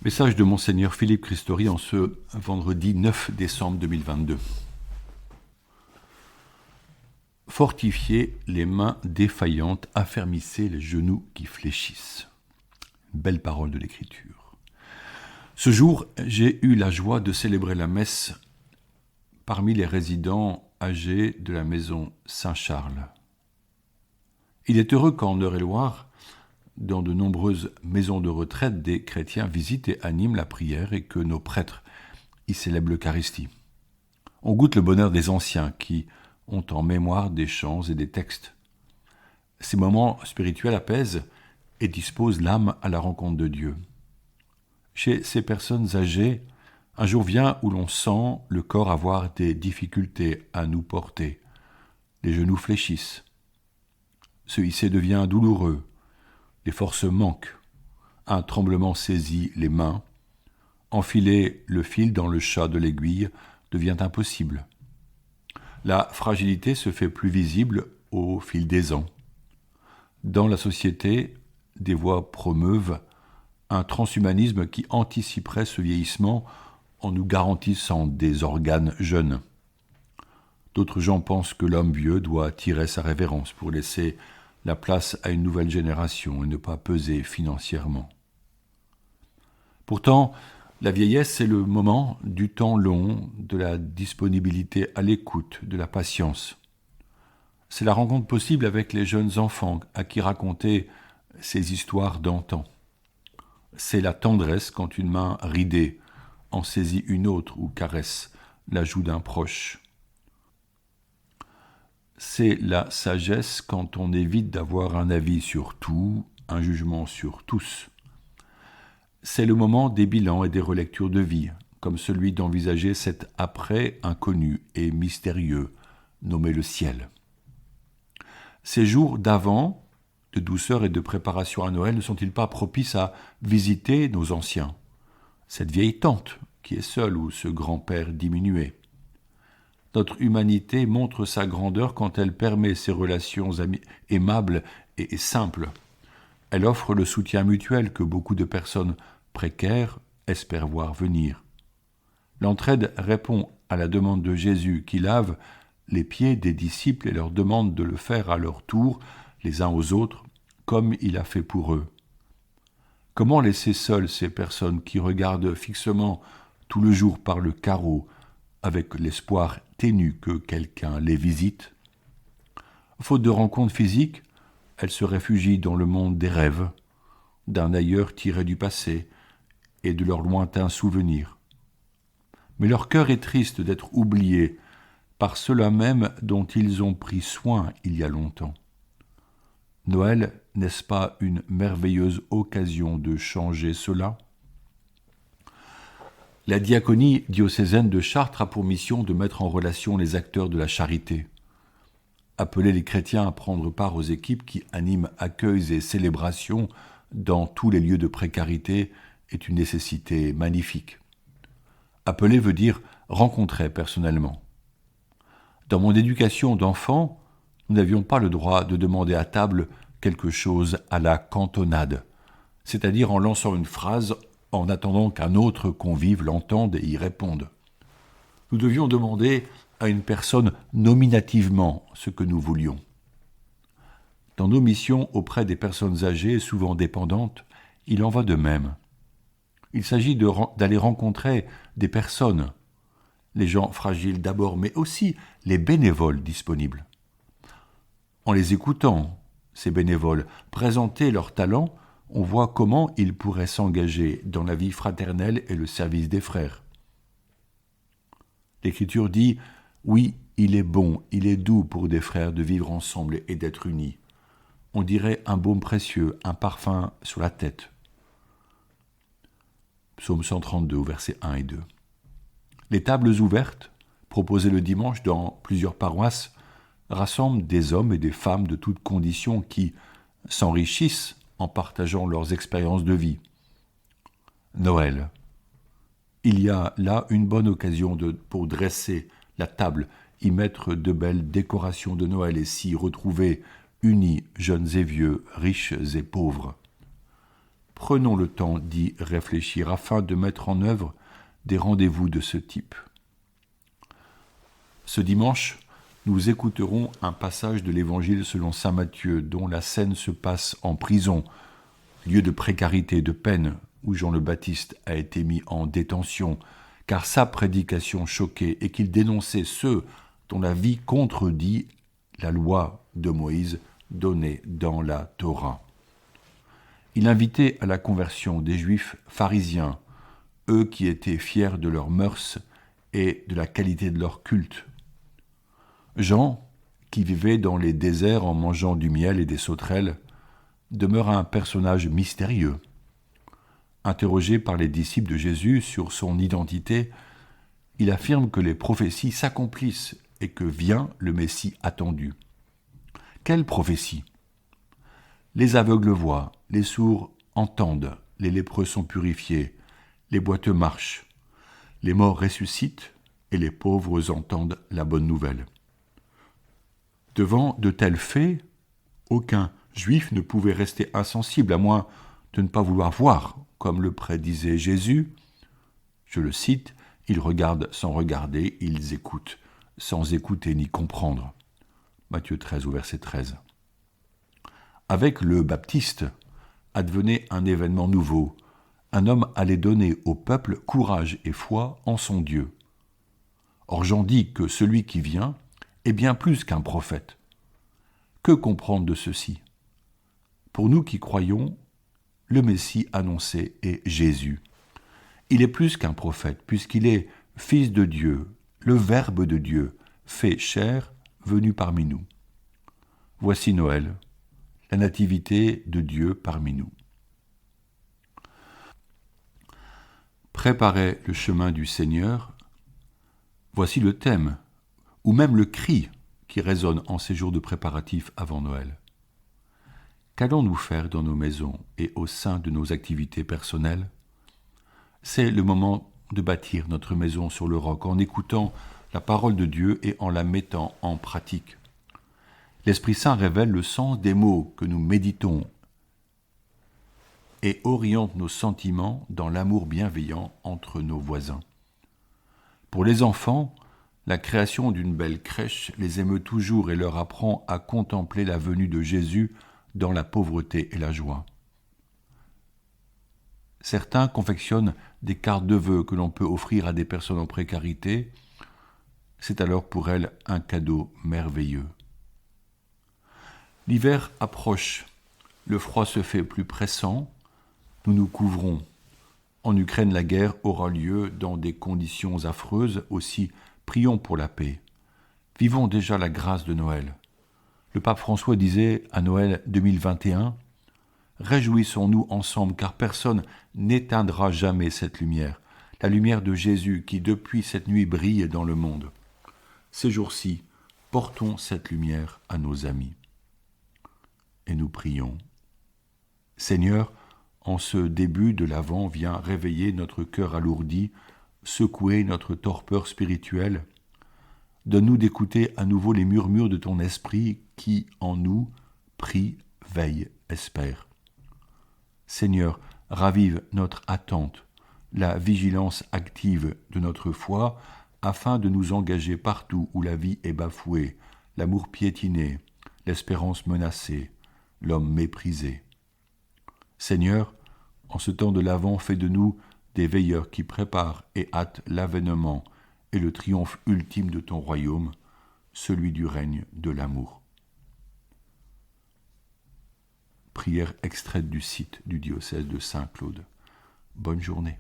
Message de Monseigneur Philippe Christori en ce vendredi 9 décembre 2022. Fortifiez les mains défaillantes, affermissez les genoux qui fléchissent. Belle parole de l'Écriture. Ce jour, j'ai eu la joie de célébrer la messe parmi les résidents âgés de la maison Saint-Charles. Il est heureux qu'en Eure-et-Loire, dans de nombreuses maisons de retraite, des chrétiens visitent et animent la prière et que nos prêtres y célèbrent l'Eucharistie. On goûte le bonheur des anciens qui ont en mémoire des chants et des textes. Ces moments spirituels apaisent et disposent l'âme à la rencontre de Dieu. Chez ces personnes âgées, un jour vient où l'on sent le corps avoir des difficultés à nous porter. Les genoux fléchissent. Se hisser devient douloureux. Les forces manquent. Un tremblement saisit les mains. Enfiler le fil dans le chat de l'aiguille devient impossible. La fragilité se fait plus visible au fil des ans. Dans la société, des voix promeuvent un transhumanisme qui anticiperait ce vieillissement en nous garantissant des organes jeunes. D'autres gens pensent que l'homme vieux doit tirer sa révérence pour laisser la place à une nouvelle génération et ne pas peser financièrement. Pourtant, la vieillesse, c'est le moment du temps long, de la disponibilité à l'écoute, de la patience. C'est la rencontre possible avec les jeunes enfants à qui raconter ces histoires d'antan. C'est la tendresse quand une main ridée en saisit une autre ou caresse la joue d'un proche. C'est la sagesse quand on évite d'avoir un avis sur tout, un jugement sur tous. C'est le moment des bilans et des relectures de vie, comme celui d'envisager cet après inconnu et mystérieux, nommé le ciel. Ces jours d'avant, de douceur et de préparation à Noël, ne sont-ils pas propices à visiter nos anciens, cette vieille tante qui est seule ou ce grand-père diminué? Notre humanité montre sa grandeur quand elle permet ces relations aimables et simples. Elle offre le soutien mutuel que beaucoup de personnes précaires espèrent voir venir. L'entraide répond à la demande de Jésus qui lave les pieds des disciples et leur demande de le faire à leur tour, les uns aux autres, comme il a fait pour eux. Comment laisser seules ces personnes qui regardent fixement tout le jour par le carreau, avec l'espoir ténu que quelqu'un les visite? Faute de rencontres physiques, elles se réfugient dans le monde des rêves, d'un ailleurs tiré du passé et de leurs lointains souvenirs. Mais leur cœur est triste d'être oublié par ceux-là même dont ils ont pris soin il y a longtemps. Noël, n'est-ce pas une merveilleuse occasion de changer cela ? La diaconie diocésaine de Chartres a pour mission de mettre en relation les acteurs de la charité. Appeler les chrétiens à prendre part aux équipes qui animent accueils et célébrations dans tous les lieux de précarité est une nécessité magnifique. Appeler veut dire rencontrer personnellement. Dans mon éducation d'enfant, nous n'avions pas le droit de demander à table quelque chose à la cantonade, c'est-à-dire en lançant une phrase en attendant qu'un autre convive l'entende et y réponde. Nous devions demander à une personne nominativement ce que nous voulions. Dans nos missions auprès des personnes âgées, souvent dépendantes, il en va de même. Il s'agit d'aller rencontrer des personnes, les gens fragiles d'abord, mais aussi les bénévoles disponibles. En les écoutant, ces bénévoles, présenter leurs talents, on voit comment ils pourraient s'engager dans la vie fraternelle et le service des frères. L'Écriture dit « Oui, il est bon, il est doux pour des frères de vivre ensemble et d'être unis. » On dirait un baume précieux, un parfum sur la tête. Psaume 132, versets 1 et 2. Les tables ouvertes, proposées le dimanche dans plusieurs paroisses, rassemblent des hommes et des femmes de toutes conditions qui s'enrichissent en partageant leurs expériences de vie. Noël. Il y a là une bonne occasion pour dresser la table, y mettre de belles décorations de Noël et s'y retrouver unis, jeunes et vieux, riches et pauvres. prenons le temps d'y réfléchir afin de mettre en œuvre des rendez-vous de ce type. Ce dimanche, nous écouterons un passage de l'Évangile selon saint Matthieu, dont la scène se passe en prison, lieu de précarité et de peine, où Jean le Baptiste a été mis en détention, car sa prédication choquait et qu'il dénonçait ceux dont la vie contredit la loi de Moïse donnée dans la Torah. Il invitait à la conversion des Juifs pharisiens, eux qui étaient fiers de leurs mœurs et de la qualité de leur culte. Jean, qui vivait dans les déserts en mangeant du miel et des sauterelles, demeure un personnage mystérieux. Interrogé par les disciples de Jésus sur son identité, il affirme que les prophéties s'accomplissent et que vient le Messie attendu. Quelle prophétie ? Les aveugles voient, les sourds entendent, les lépreux sont purifiés, les boiteux marchent, les morts ressuscitent et les pauvres entendent la bonne nouvelle. Devant de tels faits, aucun Juif ne pouvait rester insensible, à moins de ne pas vouloir voir, comme le prédisait Jésus. Je le cite, « Ils regardent sans regarder, ils écoutent, sans écouter ni comprendre. » Matthieu 13 au verset 13. Avec le Baptiste, advenait un événement nouveau. Un homme allait donner au peuple courage et foi en son Dieu. Or Jean dit que celui qui vient est bien plus qu'un prophète. Que comprendre de ceci ? Pour nous qui croyons, le Messie annoncé est Jésus. Il est plus qu'un prophète, puisqu'il est Fils de Dieu, le Verbe de Dieu, fait chair, venu parmi nous. Voici Noël, la nativité de Dieu parmi nous. Préparez le chemin du Seigneur, voici le thème, ou même le cri qui résonne en ces jours de préparatifs avant Noël. Qu'allons-nous faire dans nos maisons et au sein de nos activités personnelles ? C'est le moment de bâtir notre maison sur le roc en écoutant la parole de Dieu et en la mettant en pratique. L'Esprit Saint révèle le sens des mots que nous méditons et oriente nos sentiments dans l'amour bienveillant entre nos voisins. Pour les enfants, la création d'une belle crèche les émeut toujours et leur apprend à contempler la venue de Jésus dans la pauvreté et la joie. Certains confectionnent des cartes de vœux que l'on peut offrir à des personnes en précarité. C'est alors pour elles un cadeau merveilleux. L'hiver approche, le froid se fait plus pressant, nous nous couvrons. En Ukraine, la guerre aura lieu dans des conditions affreuses, aussi prions pour la paix. Vivons déjà la grâce de Noël. Le pape François disait à Noël 2021 « Réjouissons-nous ensemble, car personne n'éteindra jamais cette lumière, la lumière de Jésus qui depuis cette nuit brille dans le monde. Ces jours-ci, portons cette lumière à nos amis. » Et nous prions. Seigneur, en ce début de l'Avent, viens réveiller notre cœur alourdi, secouer notre torpeur spirituelle. Donne-nous d'écouter à nouveau les murmures de ton esprit qui, en nous, prie, veille, espère. Seigneur, ravive notre attente, la vigilance active de notre foi, afin de nous engager partout où la vie est bafouée, l'amour piétiné, l'espérance menacée, l'homme méprisé. Seigneur, en ce temps de l'Avent, fais de nous des veilleurs qui préparent et hâtent l'avènement et le triomphe ultime de ton royaume, celui du règne de l'amour. Prière extraite du site du diocèse de Saint-Claude. Bonne journée.